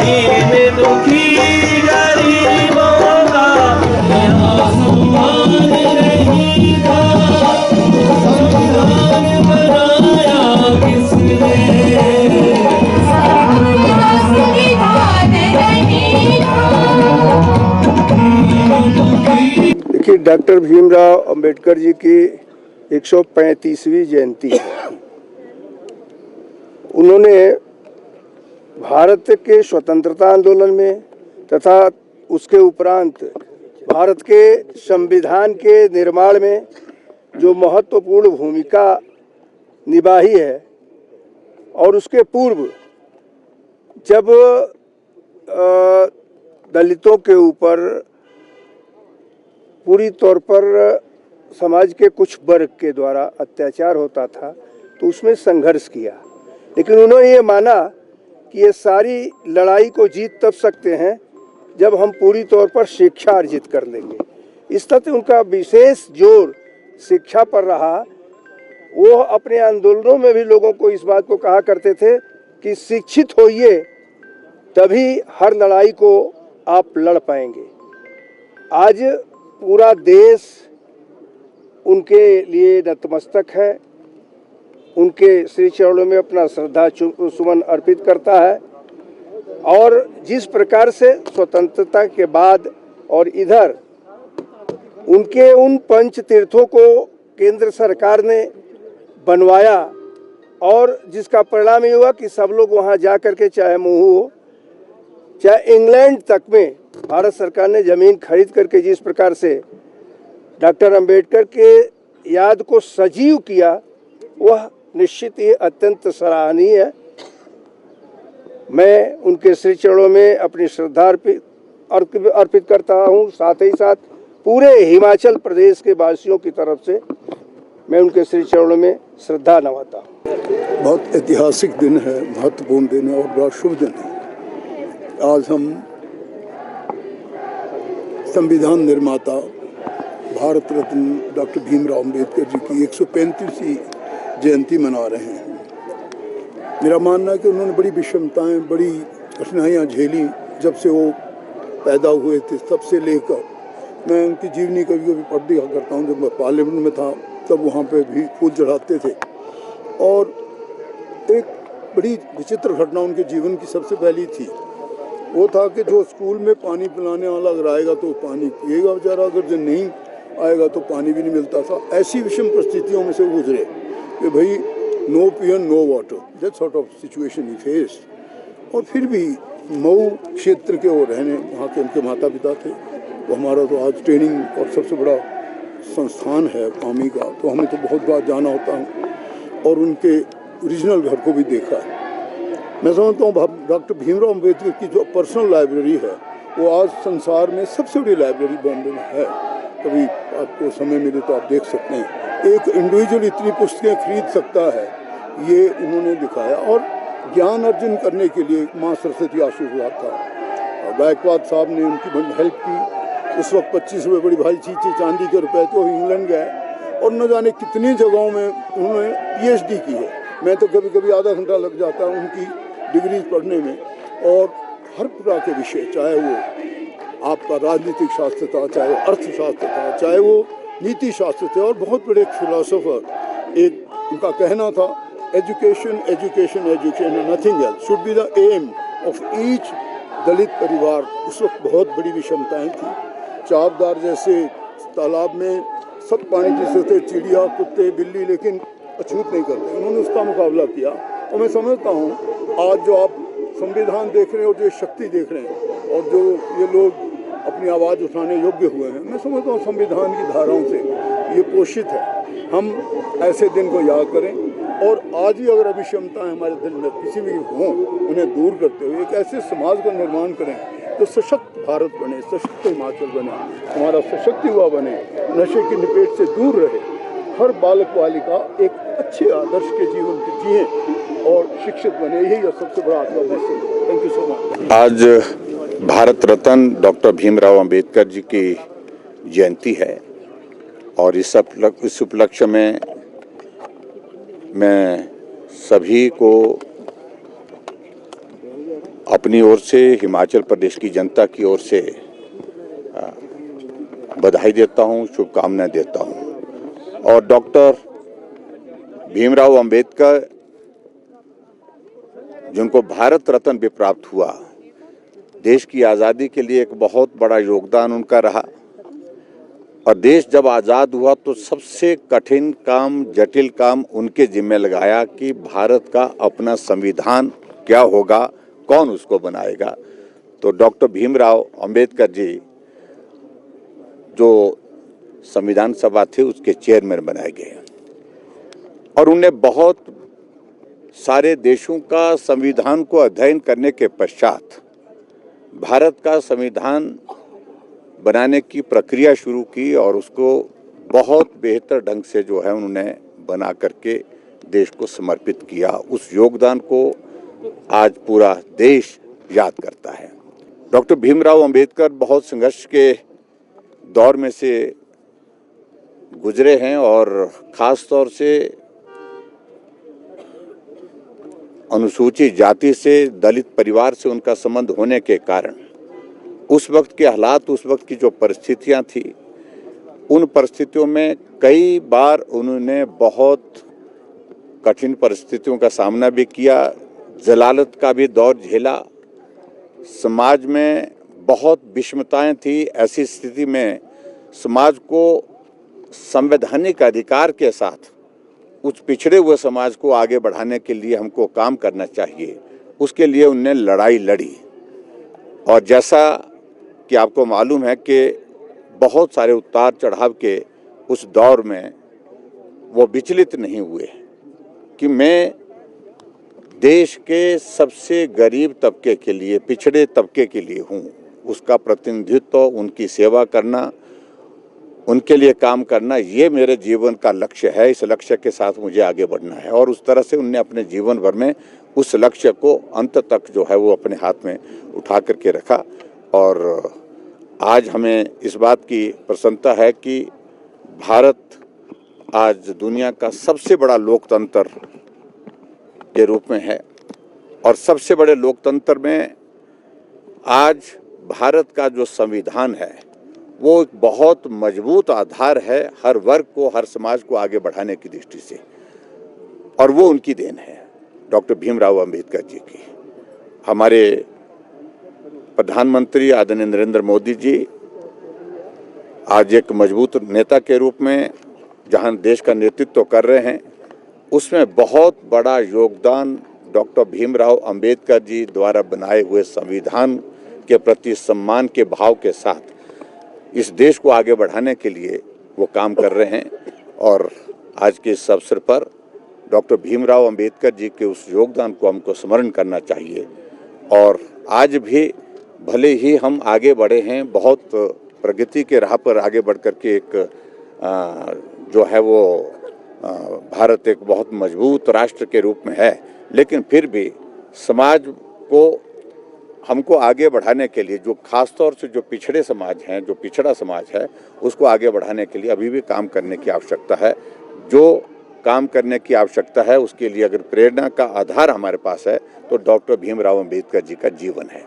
दीन दुखी गरीबों का यहाँ सम्मान नहीं था। संविधान बनाया किसने? देखिए, डॉक्टर भीमराव अंबेडकर जी की 135वीं जयंती है। उन्होंने भारत के स्वतंत्रता आंदोलन में तथा उसके उपरांत भारत के संविधान के निर्माण में जो महत्वपूर्ण भूमिका निभाई है, और उसके पूर्व जब दलितों के ऊपर पूरी तौर पर समाज के कुछ वर्ग के द्वारा अत्याचार होता था तो उसमें संघर्ष किया। लेकिन उन्होंने ये माना कि ये सारी लड़ाई को जीत तब सकते हैं जब हम पूरी तौर पर शिक्षा अर्जित कर लेंगे। इस तरह उनका विशेष जोर शिक्षा पर रहा। वो अपने आंदोलनों में भी लोगों को इस बात को कहा करते थे कि शिक्षित होइए तभी हर लड़ाई को आप लड़ पाएंगे। आज पूरा देश उनके लिए नतमस्तक है, उनके श्री चरणों में अपना श्रद्धा सुमन अर्पित करता है। और जिस प्रकार से स्वतंत्रता के बाद और इधर उनके उन पंच तीर्थों को केंद्र सरकार ने बनवाया और जिसका परिणाम ये हुआ कि सब लोग वहाँ जा कर के, चाहे महू हो चाहे इंग्लैंड तक में, भारत सरकार ने ज़मीन खरीद करके जिस प्रकार से डॉक्टर अंबेडकर के याद को सजीव किया, वह निश्चित ही अत्यंत सराहनीय है। मैं उनके श्री चरणों में अपनी श्रद्धा अर्पित करता हूँ। साथ ही साथ पूरे हिमाचल प्रदेश के वासियों की तरफ से मैं उनके श्री चरणों में श्रद्धा नवाता हूँ। बहुत ऐतिहासिक दिन है, महत्वपूर्ण दिन है और बड़ा शुभ दिन है। आज हम संविधान निर्माता भारत रत्न डॉक्टर भीमराव अंबेडकर जी की 135वीं जयंती मना रहे हैं। मेरा मानना है कि उन्होंने बड़ी विषमताएं, बड़ी कठिनाइयां झेली। जब से वो पैदा हुए थे तब से लेकर, मैं उनकी जीवनी कभी कभी पढ़ दिया करता हूँ। जब मैं पार्लियामेंट में था तब वहाँ पे भी फूल चढ़ाते थे। और एक बड़ी विचित्र घटना उनके जीवन की सबसे पहली थी, वो था कि जो स्कूल में पानी पिलाने वाला अगर आएगा तो पानी पिएगा बेचारा, अगर जो नहीं आएगा तो पानी भी नहीं मिलता था। ऐसी विषम परिस्थितियों में से गुजरे कि भाई no pier no water, that sort of situation ही फेस्ड। और फिर भी मऊ क्षेत्र के वो रहने, वहाँ के उनके माता पिता थे। तो हमारा तो आज ट्रेनिंग और सबसे बड़ा संस्थान है आर्मी का, तो हमें तो बहुत बार जाना होता है और उनके ओरिजिनल घर को भी देखा है। मैं समझता हूँ डॉक्टर भीमराव अंबेडकर की जो पर्सनल लाइब्रेरी है वो आज संसार में सबसे बड़ी लाइब्रेरी बॉम्बे में है। कभी आपको समय मिले तो आप देख सकते हैं। एक इंडिविजुअल इतनी पुस्तकें खरीद सकता है, ये उन्होंने दिखाया। और ज्ञान अर्जन करने के लिए माँ सरस्वती आशीर्वाद था। गायकवाड साहब ने उनकी बड़ी हेल्प की। उस वक्त 25 रुपये बड़ी भारी चीज़ थी, चांदी के रुपए थे। वो इंग्लैंड गए और न जाने कितनी जगहों में उन्होंने PhD की है। मैं तो कभी कभी आधा घंटा लग जाता है उनकी डिग्रीज पढ़ने में। और हर प्रकार के विषय, चाहे वो आपका राजनीतिक शास्त्र था, चाहे वो अर्थशास्त्र था, चाहे वो नीति शास्त्र थे। और बहुत बड़े फिलोसोफर, एक उनका कहना था, education education education nothing else should be the aim of each Dalit परिवार। उस वक्त बहुत बड़ी विषमताएं थी। चापदार जैसे तालाब में सब पानी पीते थे, चिड़िया, कुत्ते, बिल्ली, लेकिन अछूत नहीं करते। उन्होंने उसका मुकाबला किया। और मैं समझता हूँ आज जो आप संविधान देख रहे हैं और जो शक्ति देख रहे हैं और जो ये लोग अपनी आवाज़ उठाने योग्य हुए हैं, मैं समझता हूँ संविधान की धाराओं से ये पोषित है। हम ऐसे दिन को याद करें और आज ही अगर अभिक्षमताएं हमारे दिल में किसी भी हों, उन्हें दूर करते हुए एक ऐसे समाज का निर्माण करें जो सशक्त भारत बने, सशक्त हिमाचल बने, हमारा सशक्त युवा बने, नशे की निपेट से दूर रहे, हर बालक बालिका एक अच्छे आदर्श के जीवन को जिए और शिक्षित बने। यही सबसे बड़ा आपका message. Thank you so much. आज भारत रत्न डॉक्टर भीमराव अंबेडकर जी की जयंती है और इस उपलक्ष्य में मैं सभी को अपनी ओर से हिमाचल प्रदेश की जनता की ओर से बधाई देता हूं, शुभकामनाएं देता हूं। और डॉक्टर भीमराव अंबेडकर जिनको भारत रत्न भी प्राप्त हुआ, देश की आज़ादी के लिए एक बहुत बड़ा योगदान उनका रहा। और देश जब आज़ाद हुआ तो सबसे कठिन काम, जटिल काम उनके जिम्मे लगाया कि भारत का अपना संविधान क्या होगा, कौन उसको बनाएगा। तो डॉक्टर भीमराव अंबेडकर जी जो संविधान सभा थे उसके चेयरमैन बनाए गए और उन्हें बहुत सारे देशों का संविधान को अध्ययन करने के पश्चात भारत का संविधान बनाने की प्रक्रिया शुरू की और उसको बहुत बेहतर ढंग से जो है उन्होंने बना करके देश को समर्पित किया। उस योगदान को आज पूरा देश याद करता है। डॉक्टर भीमराव अंबेडकर बहुत संघर्ष के दौर में से गुजरे हैं और ख़ास तौर से अनुसूचित जाति से, दलित परिवार से उनका संबंध होने के कारण उस वक्त के हालात, उस वक्त की जो परिस्थितियां थी, उन परिस्थितियों में कई बार उन्होंने बहुत कठिन परिस्थितियों का सामना भी किया, जलालत का भी दौर झेला। समाज में बहुत विषमताएं थी। ऐसी स्थिति में समाज को संवैधानिक अधिकार के साथ उस पिछड़े हुए समाज को आगे बढ़ाने के लिए हमको काम करना चाहिए, उसके लिए उन्होंने लड़ाई लड़ी। और जैसा कि आपको मालूम है कि बहुत सारे उतार चढ़ाव के उस दौर में वो विचलित नहीं हुए कि मैं देश के सबसे गरीब तबके के लिए, पिछड़े तबके के लिए हूँ, उसका प्रतिनिधित्व, उनकी सेवा करना, उनके लिए काम करना, ये मेरे जीवन का लक्ष्य है। इस लक्ष्य के साथ मुझे आगे बढ़ना है। और उस तरह से उन्होंने अपने जीवन भर में उस लक्ष्य को अंत तक जो है वो अपने हाथ में उठा करके रखा। और आज हमें इस बात की प्रसन्नता है कि भारत आज दुनिया का सबसे बड़ा लोकतंत्र के रूप में है और सबसे बड़े लोकतंत्र में आज भारत का जो संविधान है वो एक बहुत मजबूत आधार है हर वर्ग को, हर समाज को आगे बढ़ाने की दृष्टि से। और वो उनकी देन है, डॉक्टर भीमराव अंबेडकर जी की। हमारे प्रधानमंत्री आदरणीय नरेंद्र मोदी जी आज एक मजबूत नेता के रूप में जहां देश का नेतृत्व कर रहे हैं, उसमें बहुत बड़ा योगदान डॉक्टर भीमराव अंबेडकर जी द्वारा बनाए हुए संविधान के प्रति सम्मान के भाव के साथ इस देश को आगे बढ़ाने के लिए वो काम कर रहे हैं। और आज के इस अवसर पर डॉक्टर भीमराव अंबेडकर जी के उस योगदान को हमको स्मरण करना चाहिए। और आज भी भले ही हम आगे बढ़े हैं, बहुत प्रगति के राह पर आगे बढ़ कर के एक जो है वो भारत एक बहुत मजबूत राष्ट्र के रूप में है, लेकिन फिर भी समाज को हमको आगे बढ़ाने के लिए, जो खास तौर से जो पिछड़े समाज हैं, जो पिछड़ा समाज है, उसको आगे बढ़ाने के लिए अभी भी काम करने की आवश्यकता है। जो काम करने की आवश्यकता है उसके लिए अगर प्रेरणा का आधार हमारे पास है तो डॉक्टर भीमराव अंबेडकर जी का जीवन है।